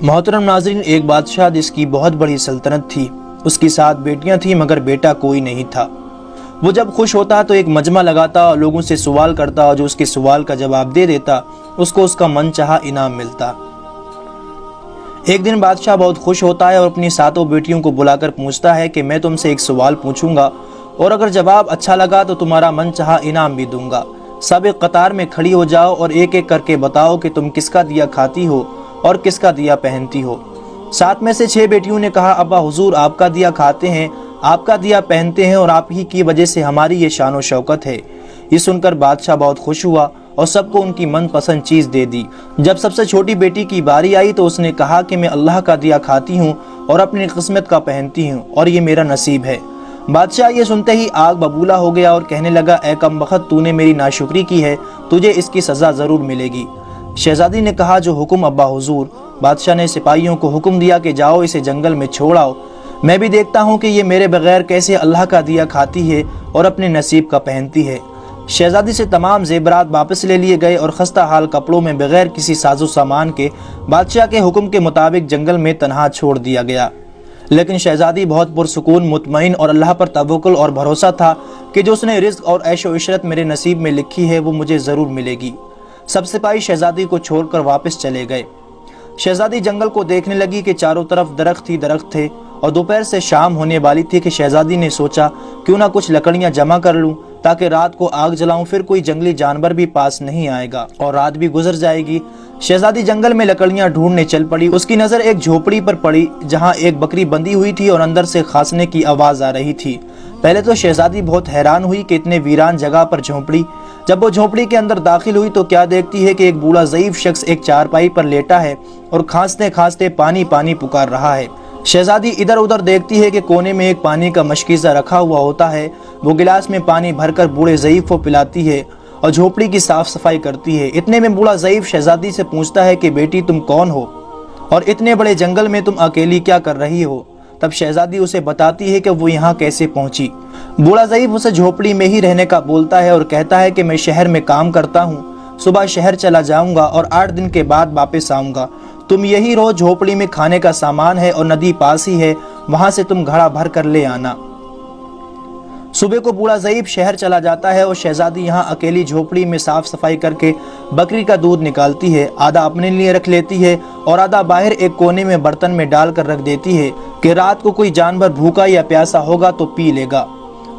محترم ناظرین، ایک بادشاہ جس کی بہت بڑی سلطنت تھی، اس کی 7 بیٹیاں تھیں مگر بیٹا کوئی نہیں تھا۔ وہ جب خوش ہوتا تو ایک مجمع لگاتا اور لوگوں سے سوال کرتا اور جو اس کے سوال کا جواب دے دیتا اس کو اس کا من چاہا انعام ملتا۔ ایک دن بادشاہ بہت خوش ہوتا ہے اور اپنی 7 بیٹیوں کو بلا کر پوچھتا ہے کہ میں تم سے ایک سوال پوچھوں گا اور اگر جواب اچھا لگا تو تمہارا من چاہا انعام بھی دوں گا۔ سب ایک قطار میں کھڑی ہو جاؤ اور ایک ایک کر کے بتاؤ کہ تم کس کا دیا کھاتی ہو اور کس کا دیا پہنتی ہو۔ 7 میں سے 6 بیٹیوں نے کہا، ابا حضور آپ کا دیا کھاتے ہیں، آپ کا دیا پہنتے ہیں اور آپ ہی کی وجہ سے ہماری یہ شان و شوکت ہے۔ یہ سن کر بادشاہ بہت خوش ہوا اور سب کو ان کی من پسند چیز دے دی۔ جب سب سے چھوٹی بیٹی کی باری آئی تو اس نے کہا کہ میں اللہ کا دیا کھاتی ہوں اور اپنی قسمت کا پہنتی ہوں اور یہ میرا نصیب ہے۔ بادشاہ یہ سنتے ہی آگ ببولا ہو گیا اور کہنے لگا، اے کم بخت، تو نے میری ناشکری کی ہے، تجھے اس کی سزا ضرور ملے گی۔ شہزادی نے کہا، جو حکم ابا حضور۔ بادشاہ نے سپاہیوں کو حکم دیا کہ جاؤ اسے جنگل میں چھوڑ آؤ، میں بھی دیکھتا ہوں کہ یہ میرے بغیر کیسے اللہ کا دیا کھاتی ہے اور اپنے نصیب کا پہنتی ہے۔ شہزادی سے تمام زیورات واپس لے لیے گئے اور خستہ حال کپڑوں میں بغیر کسی ساز و سامان کے بادشاہ کے حکم کے مطابق جنگل میں تنہا چھوڑ دیا گیا۔ لیکن شہزادی بہت پرسکون، مطمئن اور اللہ پر توکل اور بھروسہ تھا کہ جو اس نے رزق اور عیش و عشرت میرے نصیب میں لکھی ہے وہ مجھے ضرور ملے گی۔ سب سپاہی شہزادی کو چھوڑ کر واپس چلے گئے۔ شہزادی جنگل کو دیکھنے لگی کہ چاروں طرف درخت ہی درخت تھے اور دوپہر سے شام ہونے والی تھی کہ شہزادی نے سوچا کیوں نہ کچھ لکڑیاں جمع کر لوں تاکہ رات کو آگ جلاؤں، پھر کوئی جنگلی جانور بھی پاس نہیں آئے گا اور رات بھی گزر جائے گی۔ شہزادی جنگل میں لکڑیاں ڈھونڈنے چل پڑی۔ اس کی نظر ایک جھوپڑی پر پڑی جہاں ایک بکری بندھی ہوئی تھی اور اندر سے کھانسنے کی آواز آ رہی تھی۔ پہلے تو شہزادی بہت حیران ہوئی کہ اتنے ویران جگہ پر جھونپڑی۔ جب وہ جھونپڑی کے اندر داخل ہوئی تو کیا دیکھتی ہے کہ ایک بوڑھا ضعیف شخص ایک چارپائی پر لیٹا ہے اور کھانستے کھانستے پانی پانی پکار رہا ہے۔ شہزادی ادھر ادھر دیکھتی ہے کہ کونے میں ایک پانی کا مشکیزہ رکھا ہوا ہوتا ہے۔ وہ گلاس میں پانی بھر کر بوڑھے ضعیف کو پلاتی ہے اور جھونپڑی کی صاف صفائی کرتی ہے۔ اتنے میں بوڑھا ضعیف شہزادی سے پوچھتا ہے کہ بیٹی تم کون ہو اور اتنے بڑے جنگل میں تم اکیلی کیا کر رہی ہو؟ تب شہزادی اسے بتاتی ہے کہ وہ یہاں کیسے پہنچی۔ بوڑھا ضعیف اسے جھونپڑی میں ہی رہنے کا بولتا ہے اور کہتا ہے کہ میں شہر میں کام کرتا ہوں، صبح شہر چلا جاؤں گا اور 8 دن کے بعد واپس آؤں گا۔ تم یہی رہو، جھونپڑی میں کھانے کا سامان ہے اور ندی پاس ہی ہے، وہاں سے تم گھڑا بھر کر لے آنا۔ صبح کو بوڑھا ضعیف شہر چلا جاتا ہے اور شہزادی یہاں اکیلی جھونپڑی میں صاف صفائی کر کے بکری کا دودھ نکالتی ہے، آدھا اپنے لیے رکھ لیتی ہے اور آدھا باہر ایک کونے میں برتن میں ڈال کر رکھ دیتی ہے کہ رات کو کوئی جانور بھوکا یا پیاسا ہوگا تو پی لے گا،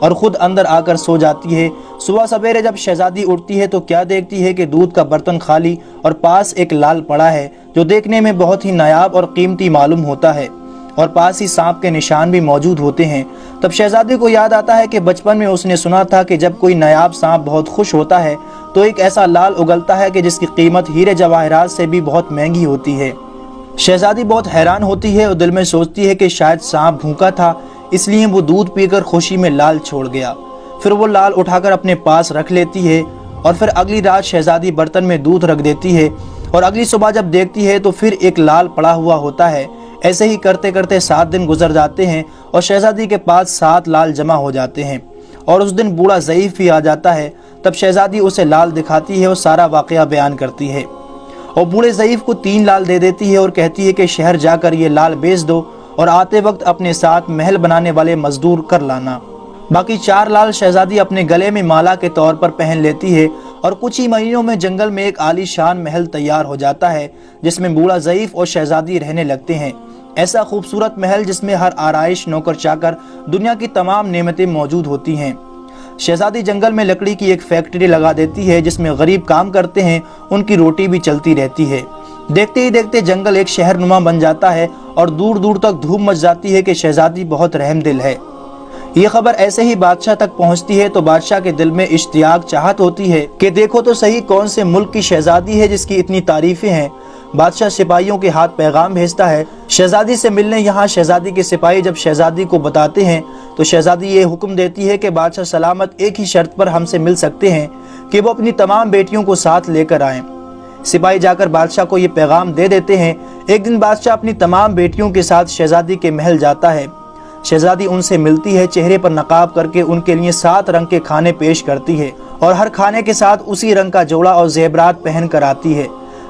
اور خود اندر آ کر سو جاتی ہے۔ صبح سویرے جب شہزادی اٹھتی ہے تو کیا دیکھتی ہے کہ دودھ کا برتن خالی اور پاس ایک لال پڑا ہے جو دیکھنے میں بہت ہی نایاب اور قیمتی معلوم ہوتا ہے، اور پاس ہی سانپ کے نشان بھی موجود ہوتے ہیں۔ تب شہزادی کو یاد آتا ہے کہ بچپن میں اس نے سنا تھا کہ جب کوئی نایاب سانپ بہت خوش ہوتا ہے تو ایک ایسا لال اگلتا ہے کہ جس کی قیمت ہیرے جواہرات سے بھی بہت مہنگی ہوتی ہے۔ شہزادی بہت حیران ہوتی ہے اور دل میں سوچتی ہے کہ شاید سانپ بھوکا تھا، اس لیے وہ دودھ پی کر خوشی میں لال چھوڑ گیا۔ پھر وہ لال اٹھا کر اپنے پاس رکھ لیتی ہے اور پھر اگلی رات شہزادی برتن میں دودھ رکھ دیتی ہے اور اگلی صبح جب دیکھتی ہے تو پھر ایک لال پڑا ہوا ہوتا ہے۔ ایسے ہی کرتے کرتے 7 دن گزر جاتے ہیں اور شہزادی کے پاس 7 لال جمع ہو جاتے ہیں اور اس دن بوڑھا ضعیف بھی آ جاتا ہے۔ تب شہزادی اسے لال دکھاتی ہے اور سارا واقعہ بیان کرتی ہے اور بوڑھے ضعیف کو 3 لال دے دیتی ہے اور کہتی ہے کہ شہر جا کر یہ لال بیچ دو اور آتے وقت اپنے ساتھ محل بنانے والے مزدور کر لانا۔ باقی 4 لال شہزادی اپنے گلے میں مالا کے طور پر پہن لیتی ہے اور کچھ ہی مہینوں میں جنگل میں ایک عالی شان محل تیار ہو جاتا ہے جس میں بوڑھا ضعیف اور شہزادی رہنے لگتے ہیں۔ ایسا خوبصورت محل جس میں ہر آرائش، نوکر چاکر، دنیا کی تمام نعمتیں موجود ہوتی ہیں۔ شہزادی جنگل میں لکڑی کی ایک فیکٹری لگا دیتی ہے جس میں غریب کام کرتے ہیں، ان کی روٹی بھی چلتی رہتی ہے۔ دیکھتے ہی دیکھتے جنگل ایک شہر نما بن جاتا ہے اور دور دور تک دھوم مچ جاتی ہے کہ شہزادی بہت رحم دل ہے۔ یہ خبر ایسے ہی بادشاہ تک پہنچتی ہے تو بادشاہ کے دل میں اشتیاق چاہت ہوتی ہے کہ دیکھو تو صحیح کون سے ملک کی شہزادی ہے جس کی اتنی تعریفیں ہیں۔ بادشاہ سپاہیوں کے ہاتھ پیغام بھیجتا ہے شہزادی سے ملنے۔ یہاں شہزادی کے سپاہی جب شہزادی کو بتاتے ہیں تو شہزادی یہ حکم دیتی ہے کہ بادشاہ سلامت ایک ہی شرط پر ہم سے مل سکتے ہیں کہ وہ اپنی تمام بیٹیوں کو ساتھ لے کر آئیں۔ سپاہی جا کر بادشاہ کو یہ پیغام دے دیتے ہیں۔ ایک دن بادشاہ اپنی تمام بیٹیوں کے ساتھ شہزادی کے محل جاتا ہے۔ شہزادی ان سے ملتی ہے، چہرے پر نقاب کر کے ان کے لیے 7 رنگ کے کھانے پیش کرتی ہے اور ہر کھانے کے ساتھ اسی رنگ کا جوڑا اور زیورات پہن کر آتی ہے۔